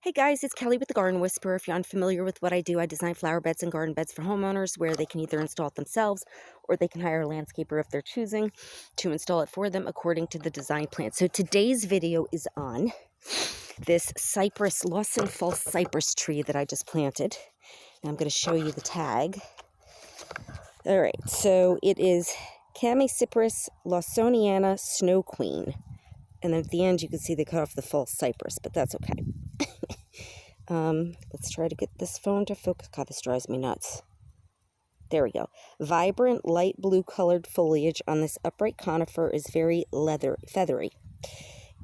Hey guys, it's Kelly with the Garden Whisperer. If you're unfamiliar with what I do, I design flower beds and garden beds for homeowners where they can either install it themselves or they can hire a landscaper if they're choosing to install it for them according to the design plan. So today's video is on this Cypress, Lawson false cypress tree that I just planted. And I'm going to show you the tag. All right, so it is Cypress Lawsoniana Snow Queen. And then at the end, you can see they cut off the false cypress, but that's okay. Let's try to get this phone to focus. God, this drives me nuts. There we go. Vibrant light blue colored foliage on this upright conifer is very feathery.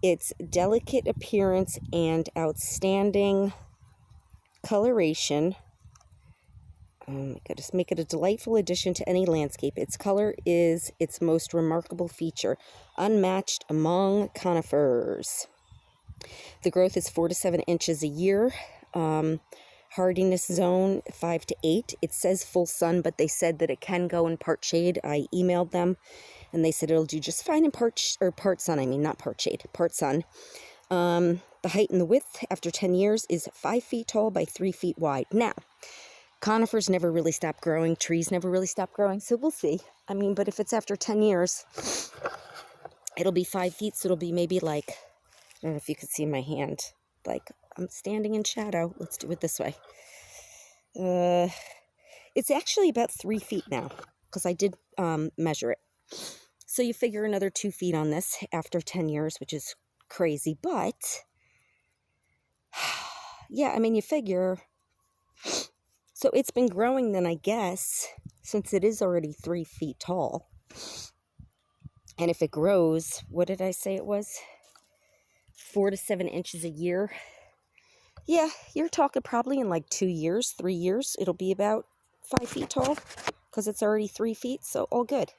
Its delicate appearance and outstanding coloration just make it a delightful addition to any landscape. Its color is its most remarkable feature, unmatched among conifers. The growth is 4 to 7 inches a year. Hardiness zone 5 to 8. It says full sun, but they said that it can go in part shade. I emailed them, and they said it'll do just fine in part sun. I mean, not part shade, part sun. The height and the width after 10 years is 5 feet tall by 3 feet wide. Now, conifers never really stop growing. Trees never really stop growing, so we'll see. I mean, but if it's after 10 years, it'll be 5 feet, so it'll be maybe like, I don't know if you can see my hand, like I'm standing in shadow. Let's do it this way. It's actually about 3 feet now, because I did measure it. So you figure another 2 feet on this after 10 years, which is crazy, but yeah, I mean, you figure. So it's been growing then, I guess, since it is already 3 feet tall. And if it grows, what did I say it was? 4 to 7 inches a year. Yeah, you're talking probably in like 2 years, 3 years, it'll be about 5 feet tall because it's already 3 feet, so all good.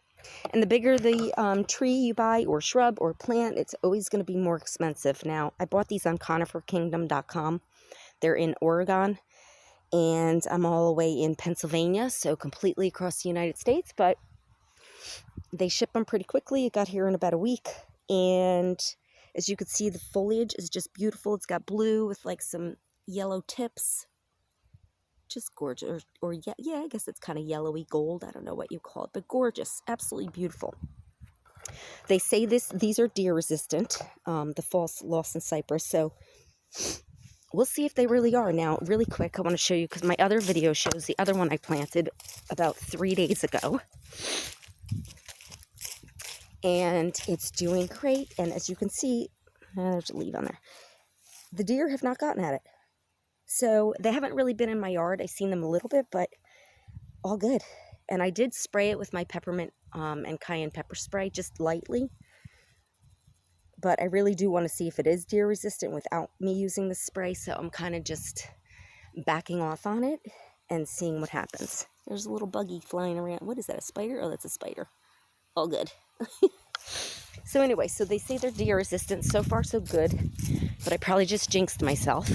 And the bigger the tree you buy or shrub or plant, it's always going to be more expensive. Now, I bought these on coniferkingdom.com. They're in Oregon. And I'm all the way in Pennsylvania, so completely across the United States, but they ship them pretty quickly. It got here in about a week, and as you can see, the foliage is just beautiful. It's got blue with like some yellow tips. Just gorgeous, or yeah, I guess it's kind of yellowy gold. I don't know what you call it, but gorgeous, absolutely beautiful. They say these are deer resistant, the false Lawson cypress, so we'll see if they really are. Now, really quick, I want to show you, because my other video shows the other one I planted about 3 days ago. And it's doing great. And as you can see, there's a leaf on there. The deer have not gotten at it. So they haven't really been in my yard. I've seen them a little bit, but all good. And I did spray it with my peppermint and cayenne pepper spray, just lightly. But I really do want to see if it is deer resistant without me using the spray. So I'm kind of just backing off on it and seeing what happens. There's a little buggy flying around. What is that, a spider? Oh, that's a spider. All good. So anyway, so they say they're deer resistant. So far, so good. But I probably just jinxed myself.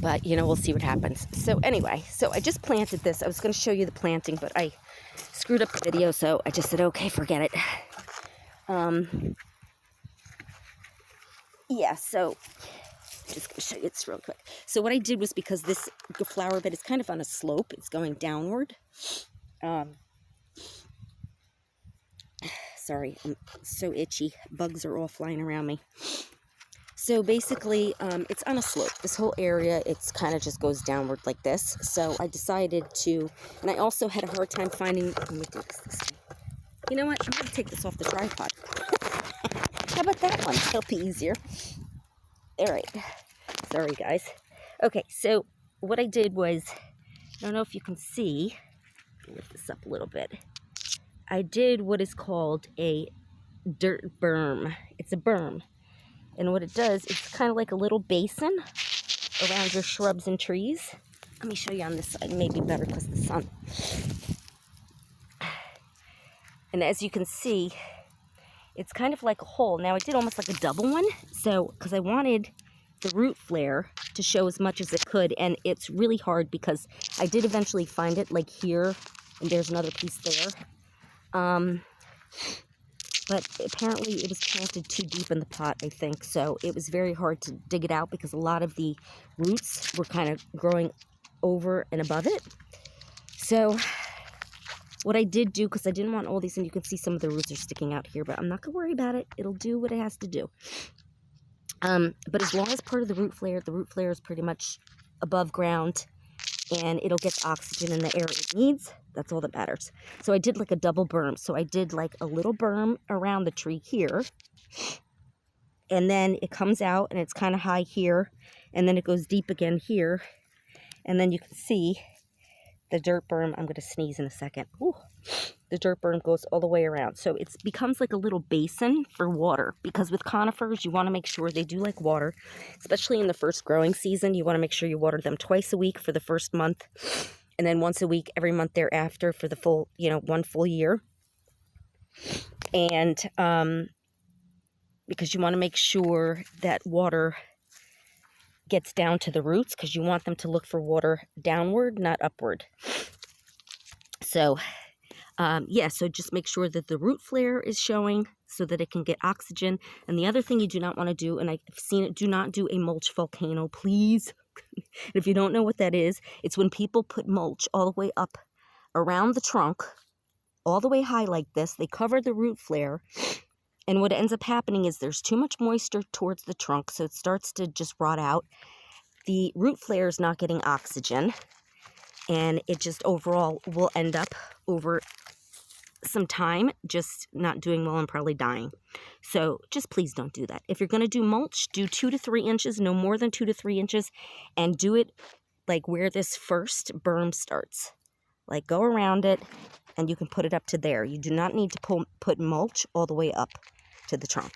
But, you know, we'll see what happens. So anyway, so I just planted this. I was going to show you the planting, but I screwed up the video. So I just said, okay, forget it. Yeah, so I'm just going to show you this real quick. So what I did was, because this flower bed is kind of on a slope, it's going downward. Sorry, I'm so itchy. Bugs are all flying around me. So basically, it's on a slope. This whole area, it's kind of just goes downward like this. So I decided to, and I also had a hard time finding, let me do this time. You know what? I'm going to take this off the tripod. How about that one? That'll be easier. All right. Sorry, guys. Okay, so what I did was, I don't know if you can see, lift this up a little bit. I did what is called a dirt berm. It's a berm. And what it does, it's kind of like a little basin around your shrubs and trees. Let me show you on this side. Maybe better because of the sun. And as you can see, it's kind of like a hole. Now, I did almost like a double one. So, because I wanted the root flare to show as much as it could. And it's really hard because I did eventually find it like here. And there's another piece there. but apparently it was planted too deep in the pot, I think. So it was very hard to dig it out because a lot of the roots were kind of growing over and above it. So what I did do, because I didn't want all these, and you can see some of the roots are sticking out here, but I'm not going to worry about it. It'll do what it has to do. But as long as part of the root flare is pretty much above ground, and it'll get the oxygen in the air it needs, that's all that matters. So I did like a double berm. So I did like a little berm around the tree here, and then it comes out, and it's kind of high here, and then it goes deep again here, and then you can see the dirt berm. I'm going to sneeze in a second. Ooh. The dirt berm goes all the way around. So it becomes like a little basin for water, because with conifers, you want to make sure they do like water, especially in the first growing season. You want to make sure you water them twice a week for the first month, and then once a week every month thereafter for the full, 1 full year. And because you want to make sure that water gets down to the roots, because you want them to look for water downward, not upward. So so just make sure that the root flare is showing so that it can get oxygen. And the other thing you do not want to do, and I've seen it, do not do a mulch volcano, please. If you don't know what that is, it's when people put mulch all the way up around the trunk, all the way high like this. They cover the root flare, and what ends up happening is there's too much moisture towards the trunk, so it starts to just rot out. The root flare is not getting oxygen, and it just overall will end up over some time just not doing well and probably dying. So just please don't do that. If you're going to do mulch, do 2 to 3 inches, no more than 2 to 3 inches, and do it like where this first berm starts. Like go around it, and you can put it up to there. You do not need to put mulch all the way up to the trunk.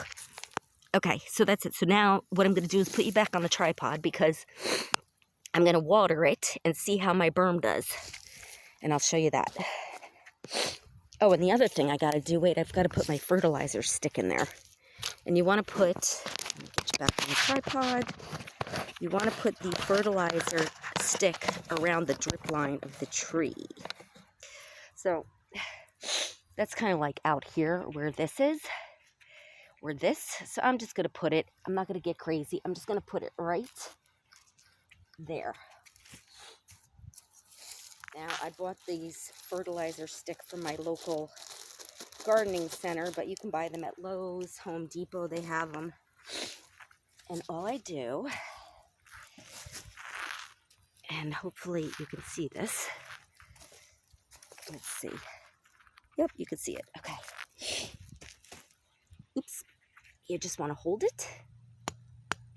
Okay, so that's it. So now what I'm going to do is put you back on the tripod, because I'm going to water it and see how my berm does. And I'll show you that. Oh, and the other thing I got to do, I've got to put my fertilizer stick in there. And you want to put, let me get you back on the tripod. You want to put the fertilizer stick around the drip line of the tree. So that's kind of like out here where this is. So I'm just going to put it, I'm not going to get crazy. I'm just going to put it right there. Now, I bought these fertilizer sticks from my local gardening center, but you can buy them at Lowe's, Home Depot, they have them. And all I do, and hopefully you can see this. Let's see. Yep, you can see it. Okay. Oops. You just want to hold it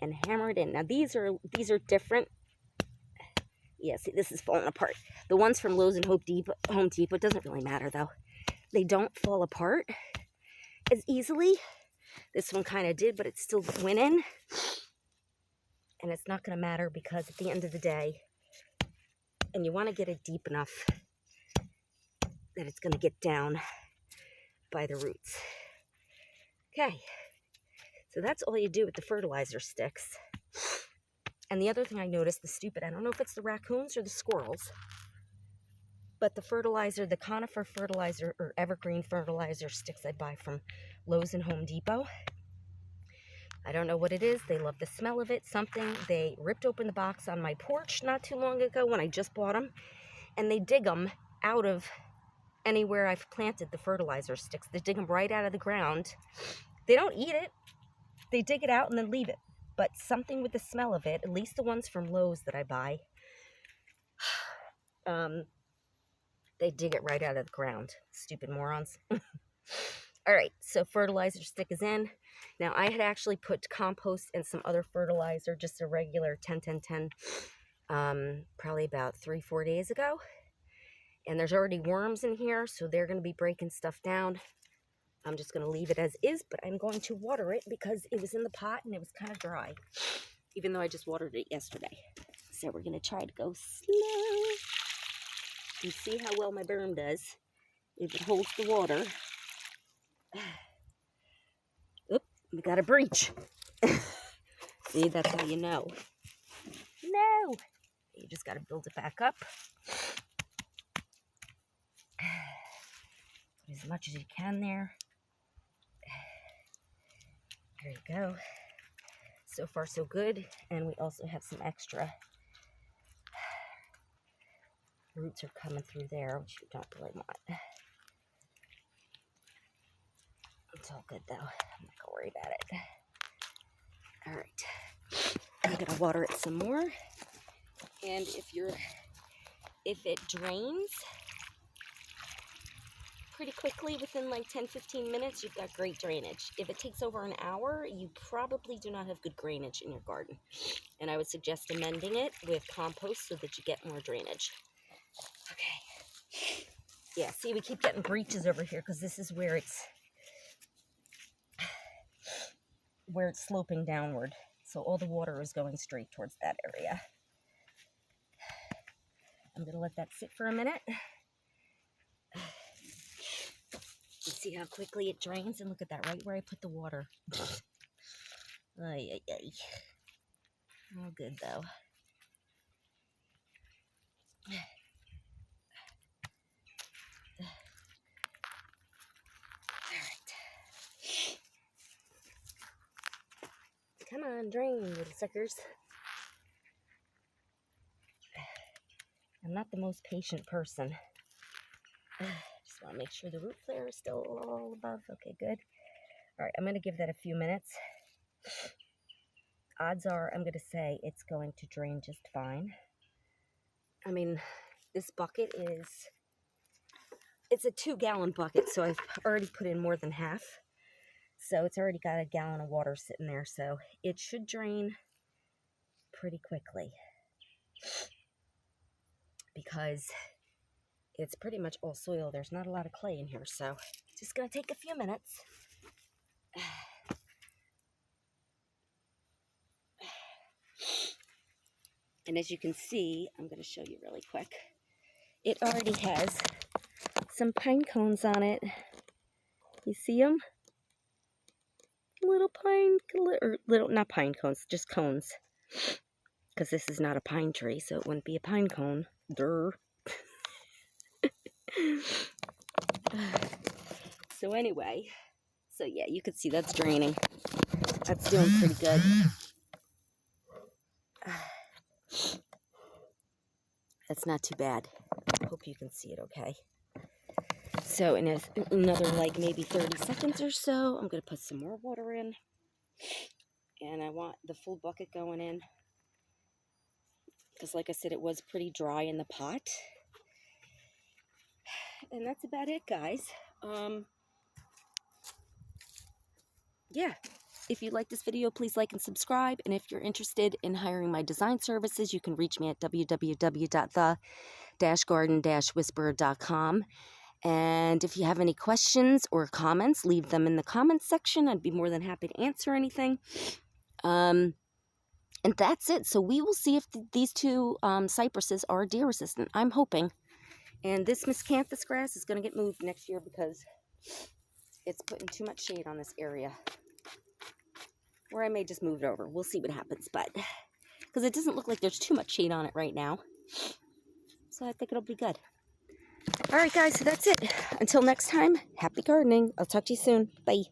and hammer it in. Now, these are different. Yeah, see, this is falling apart. The ones from Lowe's and Home Depot, doesn't really matter, though. They don't fall apart as easily. This one kind of did, but it still went in. And it's not going to matter, because at the end of the day, and you want to get it deep enough that it's going to get down by the roots. Okay. So that's all you do with the fertilizer sticks. And the other thing I noticed, I don't know if it's the raccoons or the squirrels, but the fertilizer, the conifer fertilizer or evergreen fertilizer sticks I buy from Lowe's and Home Depot, I don't know what it is. They love the smell of it. They ripped open the box on my porch not too long ago when I just bought them, and they dig them out of anywhere I've planted the fertilizer sticks. They dig them right out of the ground. They don't eat it. They dig it out and then leave it. But something with the smell of it, at least the ones from Lowe's that I buy, they dig it right out of the ground. Stupid morons. All right, so fertilizer stick is in. Now, I had actually put compost and some other fertilizer, just a regular 10-10-10, probably about 3-4 days ago. And there's already worms in here, so they're going to be breaking stuff down. I'm just going to leave it as is, but I'm going to water it because it was in the pot and it was kind of dry, even though I just watered it yesterday. So we're going to try to go slow and see how well my berm does, if it holds the water. Oop, we got a breach. See, that's how you know. No! You just got to build it back up. Put as much as you can there. There you go. So far so good. And we also have some extra roots are coming through there, which we don't really want. It's all good though. I'm not gonna worry about it. All right. I'm gonna water it some more. And if it drains pretty quickly within like 10-15 minutes, you've got great drainage. If it takes over an hour, you probably do not have good drainage in your garden. And I would suggest amending it with compost so that you get more drainage. Okay. Yeah, see, we keep getting breaches over here because this is where it's sloping downward. So all the water is going straight towards that area. I'm going to let that sit for a minute. You see how quickly it drains? And look at that, right where I put the water. Ay, ay, ay. All good, though. Come on, drain, little suckers. I'm not the most patient person. Just want to make sure the root flare is still all above. Okay, good. All right, I'm going to give that a few minutes. Odds are I'm going to say it's going to drain just fine. I mean, this bucket it's a 2-gallon bucket, so I've already put in more than half. So it's already got a gallon of water sitting there, so it should drain pretty quickly because it's pretty much all soil. There's not a lot of clay in here, so it's just going to take a few minutes. And as you can see, I'm going to show you really quick. It already has some pine cones on it. You see them? Not pine cones, just cones. Because this is not a pine tree, so it wouldn't be a pine cone. Durr. So anyway, so yeah, you can see that's draining. That's doing pretty good. That's not too bad. Hope you can see it okay. So in another like maybe 30 seconds or so, I'm going to put some more water in. And I want the full bucket going in. Because like I said, it was pretty dry in the pot. And that's about it, guys. Yeah. If you like this video, please like and subscribe. And if you're interested in hiring my design services, you can reach me at www.the-garden-whisperer.com. And if you have any questions or comments, leave them in the comments section. I'd be more than happy to answer anything. And that's it. So we will see if these two cypresses are deer resistant. I'm hoping. And this miscanthus grass is going to get moved next year because it's putting too much shade on this area. Or I may just move it over. We'll see what happens. But because it doesn't look like there's too much shade on it right now. So I think it'll be good. All right, guys. So that's it. Until next time, happy gardening. I'll talk to you soon. Bye.